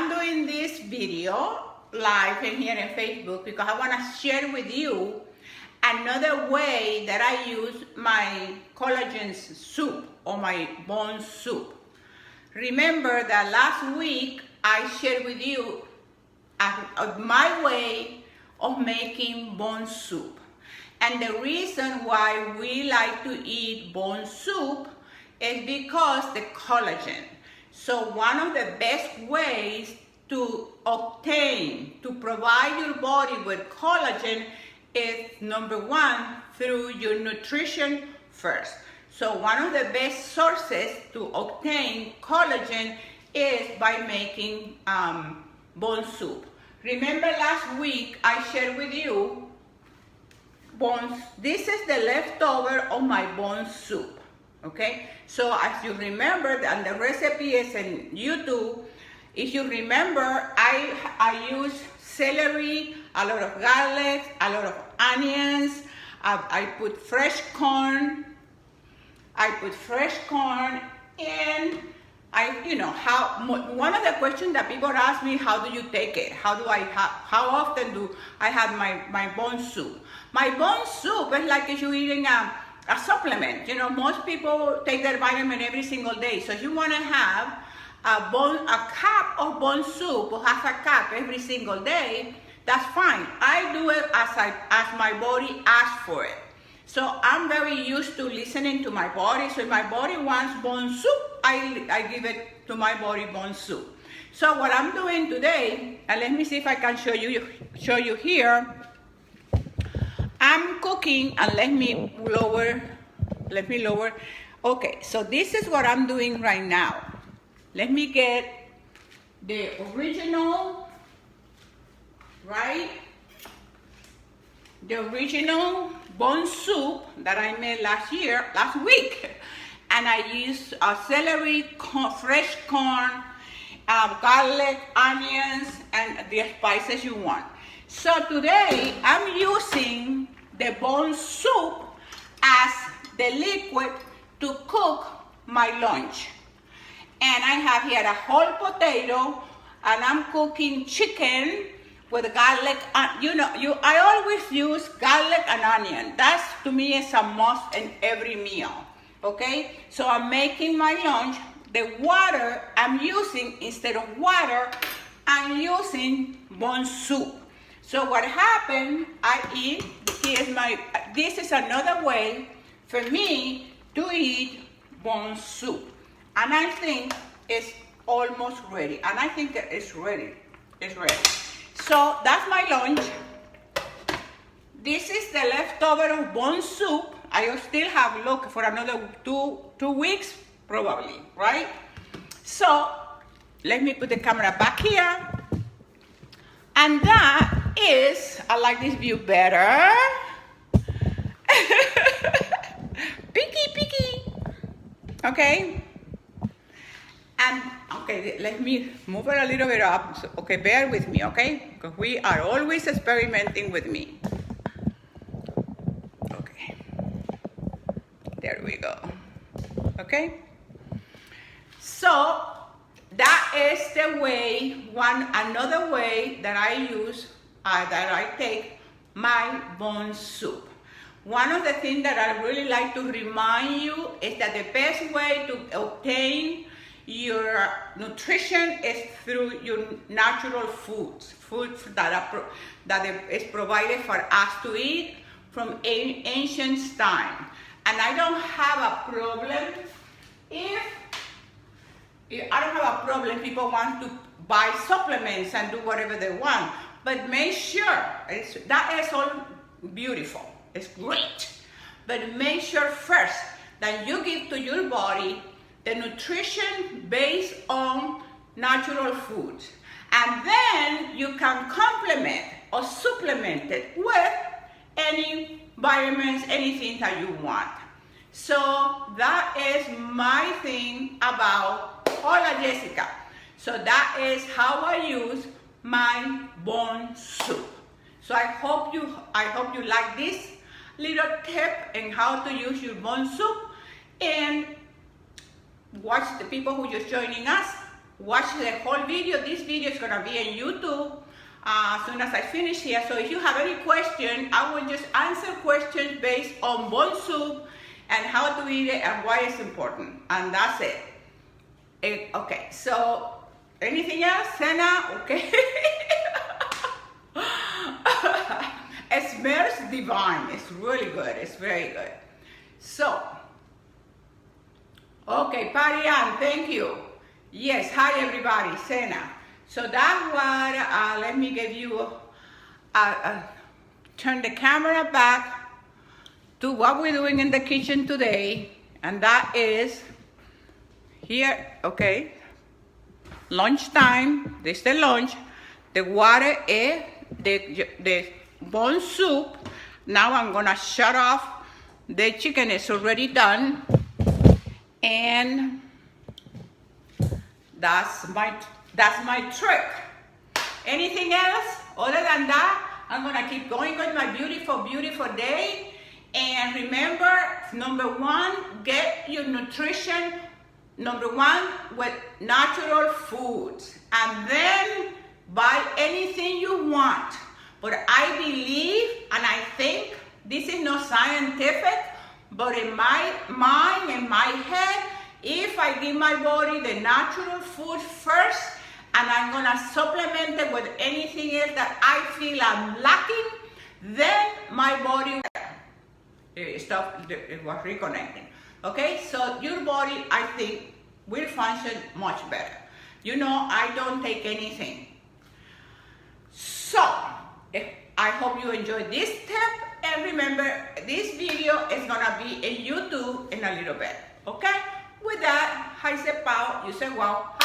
I'm doing this video live in here in Facebook because I want to share with you another way that I use my collagen soup or my bone soup. Remember that last week I shared with you my way of making bone soup. And the reason why we like to eat bone soup is because the collagen. So one of the best ways to provide your body with collagen is number one, through your nutrition first. So one of the best sources to obtain collagen is by making bone soup. Remember last week I shared with you bones. This is the leftover of my bone soup. Okay, so as you remember, and the recipe is in YouTube. If you remember, I use celery, a lot of garlic, a lot of onions. I put fresh corn. And one of the questions that people ask me, how do you take it? How often do I have my bone soup? My bone soup is like if you're eating a supplement. You know, most people take their vitamin every single day. So if you want to have a cup of bone soup or half a cup every single day, that's fine. I do it as my body asks for it. So I'm very used to listening to my body. So if my body wants bone soup, I give it to my body bone soup. So what I'm doing today, and let me see if I can show you here. I'm cooking, and let me lower. Okay, so this is what I'm doing right now. Let me get the original, right? The original bone soup that I made last week. And I used celery, fresh corn, garlic, onions, and the spices you want. So today, I'm using the bone soup as the liquid to cook my lunch. And I have here a whole potato, and I'm cooking chicken with garlic. I always use garlic and onion. That's, to me, is a must in every meal. Okay? So I'm making my lunch. The water I'm using, instead of water, I'm using bone soup. So what happened, this is another way for me to eat bone soup. And I think it's almost ready. And I think that it's ready. It's ready. So that's my lunch. This is the leftover of bone soup. I still have, look, for another two weeks, probably, right? So let me put the camera back here. And that is, I like this view better. Picky. Okay. And, okay, let me move it a little bit up. So, okay, bear with me, okay? Because we are always experimenting with me. Okay. There we go. Okay? So, that is the way, another way that I use, that I take my bone soup. One of the things that I really like to remind you is that the best way to obtain your nutrition is through your natural foods that is provided for us to eat from ancient time. And I don't have a problem people want to buy supplements and do whatever they want, but make sure that is all beautiful. It's great, but make sure first that you give to your body the nutrition based on natural foods. And then you can complement or supplement it with any vitamins, anything that you want. So that is my thing about Hola Jessica. So that is how I use my bone soup. So I hope you like this little tip in how to use your bone soup, and watch the people who just joining us. watch the whole video. This video is gonna be on YouTube as soon as I finish here. So if you have any question, I will just answer questions based on bone soup and how to eat it and why it's important. And that's it. Okay, so anything else, Senna? Okay. It smells divine. It's really good. It's very good. So, okay, Patty Ann, thank you. Yes, hi everybody, Senna. So that's what, let me give you, turn the camera back to what we're doing in the kitchen today. And that is here, okay, lunchtime. This is the lunch. The water is the bone soup. Now I'm gonna shut off. The chicken is already done. And that's my trick. Anything else other than that? I'm gonna keep going with my beautiful, beautiful day. And remember, number one, get your nutrition, number one, with natural foods. And then buy anything you want. But I believe, and I think, this is not scientific, but in my mind, in my head, if I give my body the natural food first, and I'm gonna supplement it with anything else that I feel I'm lacking, then my body it was reconnecting. Okay, so your body, I think, will function much better. You know, I don't take anything. So, I hope you enjoyed this tip, and remember, this video is gonna be in YouTube in a little bit, okay? With that, I say pow, you say wow.